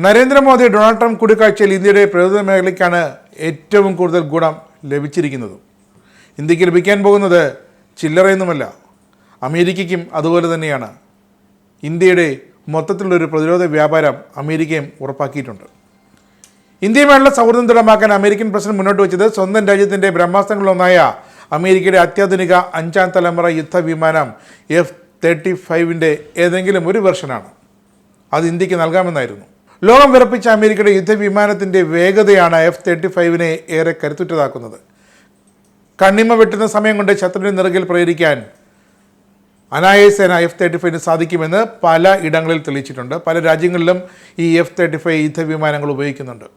Narendra Modi Donald Trump കൂടിക്കാഴ്ചയിൽ ഇന്ത്യയുടെ പ്രതിരോധ മേഖലയ്ക്കാണ് ഏറ്റവും കൂടുതൽ ഗുണം ലഭിച്ചിരിക്കുന്നത്. ഇന്ത്യക്ക് ലഭിക്കാൻ പോകുന്നത് ചില്ലറയൊന്നുമല്ല, അമേരിക്കയ്ക്കും അതുപോലെ തന്നെയാണ്. ഇന്ത്യയുടെ മൊത്തത്തിലുള്ളൊരു പ്രതിരോധ വ്യാപാരം അമേരിക്കയും ഉറപ്പാക്കിയിട്ടുണ്ട്. ഇന്ത്യയുമായുള്ള സൗഹൃദം ദൃഢമാക്കാൻ അമേരിക്കൻ പ്രസിഡന്റ് മുന്നോട്ട് വെച്ചത് സ്വന്തം രാജ്യത്തിൻ്റെ ബ്രഹ്മാസ്ത്രങ്ങളിലൊന്നായ അമേരിക്കയുടെ അത്യാധുനിക 5ാം തലമുറ യുദ്ധവിമാനം F-35 ഏതെങ്കിലും ഒരു വെർഷനാണ്. അത് ഇന്ത്യക്ക് നൽകാമെന്നായിരുന്നു. ലോകം വിറപ്പിച്ച അമേരിക്കയുടെ യുദ്ധവിമാനത്തിൻ്റെ വേഗതയാണ് F-35 ഏറെ കരുത്തുറ്റതാക്കുന്നത്. കണ്ണിമ വെട്ടുന്ന സമയം കൊണ്ട് ശത്രുവിനെ നിറകിൽ പ്രേരിക്കാൻ അനായാസേന F-35 സാധിക്കുമെന്ന് പല ഇടങ്ങളിൽ തെളിയിച്ചിട്ടുണ്ട്. പല രാജ്യങ്ങളിലും ഈ F-35 യുദ്ധവിമാനങ്ങൾ ഉപയോഗിക്കുന്നുണ്ട്.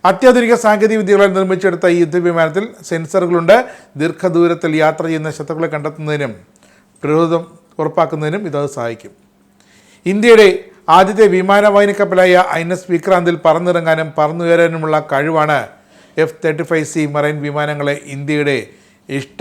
അത്യാധുനിക സാങ്കേതിക വിദ്യകളാൽ നിർമ്മിച്ചെടുത്ത ഈ യുദ്ധവിമാനത്തിൽ സെൻസറുകളുണ്ട്. ദീർഘദൂരത്തിൽ യാത്ര ചെയ്യുന്ന ശത്രുക്കളെ കണ്ടെത്തുന്നതിനും പ്രതിരോധം ഉറപ്പാക്കുന്നതിനും ഇത് സഹായിക്കും. ഇന്ത്യയുടെ ആദ്യത്തെ വിമാനവാഹിനി കപ്പലായ INS വിക്രാന്തിൽ പറന്നിറങ്ങാനും പറന്നുയരാനുമുള്ള കഴിവാണ് F-35C മറൈൻ വിമാനങ്ങളെ ഇന്ത്യയുടെ ഇഷ്ട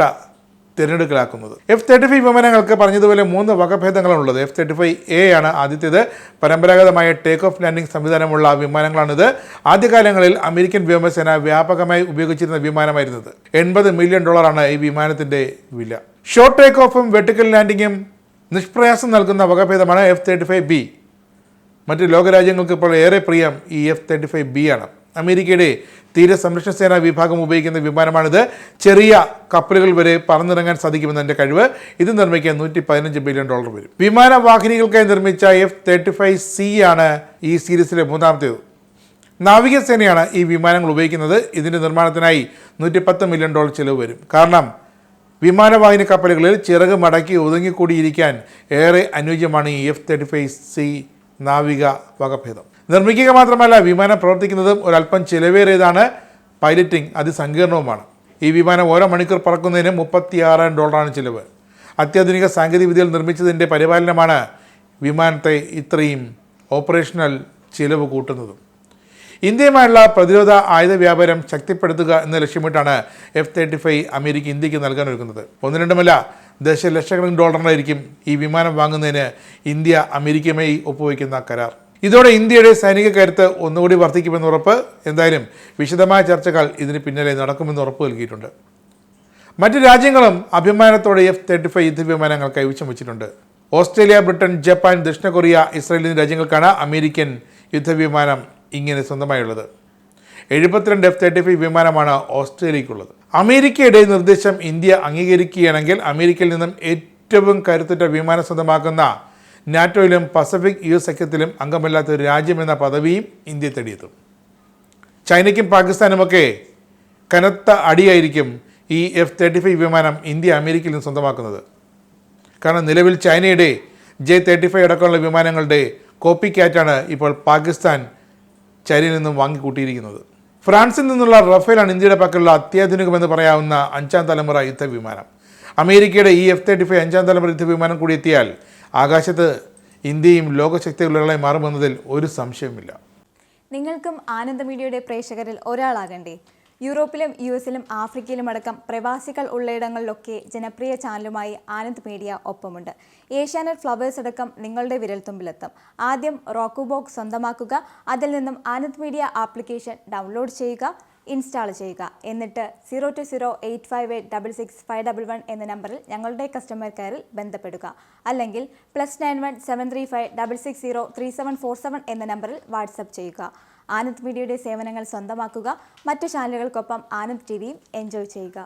തിരഞ്ഞെടുക്കലാക്കുന്നത്. F-35 വിമാനങ്ങൾക്ക് പറഞ്ഞതുപോലെ 3 വകഭേദങ്ങളാണുള്ളത്. F-35A ആണ് ആദ്യത്തേത്. പരമ്പരാഗതമായ ടേക്ക് ഓഫ് ലാൻഡിംഗ് സംവിധാനമുള്ള വിമാനങ്ങളാണിത്. ആദ്യകാലങ്ങളിൽ അമേരിക്കൻ വ്യോമസേന വ്യാപകമായി ഉപയോഗിച്ചിരുന്ന വിമാനമായിരുന്നത്. $80 മില്യൺ ഈ വിമാനത്തിൻ്റെ വില. ഷോർട്ട് ടേക്ക് ഓഫും വെർട്ടിക്കൽ ലാൻഡിങ്ങും നിഷ്പ്രയാസം നൽകുന്ന വകഭേദമാണ് F-35B. മറ്റ് ലോകരാജ്യങ്ങൾക്ക് ഇപ്പോൾ ഏറെ പ്രിയം ഈ F-35B ആണ്. അമേരിക്കയുടെ തീരസംരക്ഷണ സേനാ വിഭാഗം ഉപയോഗിക്കുന്ന വിമാനമാണിത്. ചെറിയ കപ്പലുകൾ വരെ പറന്നിറങ്ങാൻ സാധിക്കുമെന്നതിൻ്റെ കഴിവ്. ഇത് നിർമ്മിക്കാൻ $115 ബില്യൺ വരും. വിമാനവാഹിനികൾക്കായി നിർമ്മിച്ച F-35C ആണ് ഈ സീരീസിലെ 3ാമത്തേത്. നാവികസേനയാണ് ഈ വിമാനങ്ങൾ ഉപയോഗിക്കുന്നത്. ഇതിൻ്റെ നിർമ്മാണത്തിനായി $110 മില്യൺ ചിലവ് വരും. കാരണം വിമാനവാഹിനി കപ്പലുകളിൽ ചിറക് മടക്കി ഒതുങ്ങിക്കൂടിയിരിക്കാൻ ഏറെ അനുയോജ്യമാണ് ഈ F-35C നാവിക വകഭേദം. നിർമ്മിക്കുക മാത്രമല്ല, വിമാനം പ്രവർത്തിക്കുന്നതും ഒരല്പം ചിലവേറിയതാണ്. പൈലറ്റിംഗ് അതിസങ്കീർണവുമാണ്. ഈ വിമാനം ഓരോ മണിക്കൂർ പറക്കുന്നതിന് $36 ചിലവ്. അത്യാധുനിക സാങ്കേതിക വിദ്യയിൽ നിർമ്മിച്ചതിൻ്റെ പരിപാലനമാണ് വിമാനത്തെ ഇത്രയും ഓപ്പറേഷണൽ ചിലവ് കൂട്ടുന്നതും. ഇന്ത്യയുമായുള്ള പ്രതിരോധ ആയുധ വ്യാപാരം ശക്തിപ്പെടുത്തുക എന്ന ലക്ഷ്യമിട്ടാണ് F-35 അമേരിക്ക ഇന്ത്യക്ക് നൽകാനൊരുക്കുന്നത്. 1-2 ദശലക്ഷക്കണക്കിന് ഡോളറിനായിരിക്കും ഈ വിമാനം വാങ്ങുന്നതിന് ഇന്ത്യ അമേരിക്കയുമായി ഒപ്പുവയ്ക്കുന്ന കരാർ. ഇതോടെ ഇന്ത്യയുടെ സൈനിക കരുത്ത് ഒന്നുകൂടി വർദ്ധിക്കുമെന്ന് ഉറപ്പ്. എന്തായാലും വിശദമായ ചർച്ചകൾ ഇതിന് പിന്നാലെ നടക്കുമെന്ന് ഉറപ്പ് നൽകിയിട്ടുണ്ട്. മറ്റ് രാജ്യങ്ങളും അഭിമാനത്തോടെ F-35 യുദ്ധവിമാനങ്ങൾ കൈവശം വെച്ചിട്ടുണ്ട്. ഓസ്ട്രേലിയ, ബ്രിട്ടൻ, ജപ്പാൻ, ദക്ഷിണ കൊറിയ, ഇസ്രായേൽ എന്നീ രാജ്യങ്ങൾക്കാണ് അമേരിക്കൻ യുദ്ധവിമാനം ഇങ്ങനെ സ്വന്തമായുള്ളത്. 72 F-35 വിമാനമാണ് ഓസ്ട്രേലിയക്കുള്ളത്. അമേരിക്കയുടെ നിർദ്ദേശം ഇന്ത്യ അംഗീകരിക്കുകയാണെങ്കിൽ അമേരിക്കയിൽ നിന്നും ഏറ്റവും കരുത്തുറ്റ വിമാനം സ്വന്തമാക്കുന്ന നാറ്റോയിലും പസഫിക് US സഖ്യത്തിലും അംഗമല്ലാത്ത ഒരു രാജ്യമെന്ന പദവിയും ഇന്ത്യ തേടിയെത്തും. ചൈനയ്ക്കും പാകിസ്ഥാനുമൊക്കെ കനത്ത അടിയായിരിക്കും ഈ F-35 വിമാനം ഇന്ത്യ അമേരിക്കയിൽ നിന്ന് സ്വന്തമാക്കുന്നത്. കാരണം നിലവിൽ ചൈനയുടെ J-35 അടക്കമുള്ള വിമാനങ്ങളുടെ കോപ്പി ക്യാറ്റാണ് ഇപ്പോൾ പാകിസ്ഥാൻ ചൈനയിൽ നിന്നും വാങ്ങിക്കൂട്ടിയിരിക്കുന്നത്. ഫ്രാൻസിൽ നിന്നുള്ള റഫേലാണ് ഇന്ത്യയുടെ പക്കലുള്ള അത്യാധുനികമെന്ന് പറയാവുന്ന 5ാം തലമുറ യുദ്ധവിമാനം. അമേരിക്കയുടെ ഈ F-35 5ാം തലമുറ യുദ്ധവിമാനം കൂടി എത്തിയാൽ ആകാശത്ത് ഇന്ത്യയും ലോകശക്തികളുമായി മാറുമെന്നതിൽ ഒരു സംശയവുമില്ല. നിങ്ങൾക്കും ആനന്ദ മീഡിയയുടെ പ്രേക്ഷകരിൽ ഒരാളാകണ്ടേ? യൂറോപ്പിലും US-ലും ആഫ്രിക്കയിലും അടക്കം പ്രവാസികൾ ഉള്ളയിടങ്ങളിലൊക്കെ ജനപ്രിയ ചാനലുമായി ആനന്ദ് മീഡിയ ഒപ്പമുണ്ട്. ഏഷ്യാനെറ്റ് ഫ്ലവേഴ്സ് അടക്കം നിങ്ങളുടെ വിരൽത്തുമ്പിലെത്തും. ആദ്യം റോക്കു ബോക്സ് സ്വന്തമാക്കുക. അതിൽ നിന്നും ആനന്ദ് മീഡിയ ആപ്ലിക്കേഷൻ ഡൗൺലോഡ് ചെയ്യുക, ഇൻസ്റ്റാൾ ചെയ്യുക. എന്നിട്ട് 02085866511 എന്ന നമ്പറിൽ ഞങ്ങളുടെ കസ്റ്റമർ കെയറിൽ ബന്ധപ്പെടുക. അല്ലെങ്കിൽ +91 735 660 3747 എന്ന നമ്പറിൽ വാട്സപ്പ് ചെയ്യുക. ആനന്ദ് മീഡിയയുടെ സേവനങ്ങൾ സ്വന്തമാക്കുക. മറ്റു ചാനലുകൾക്കൊപ്പം ആനന്ദ് TVയും എൻജോയ് ചെയ്യുക.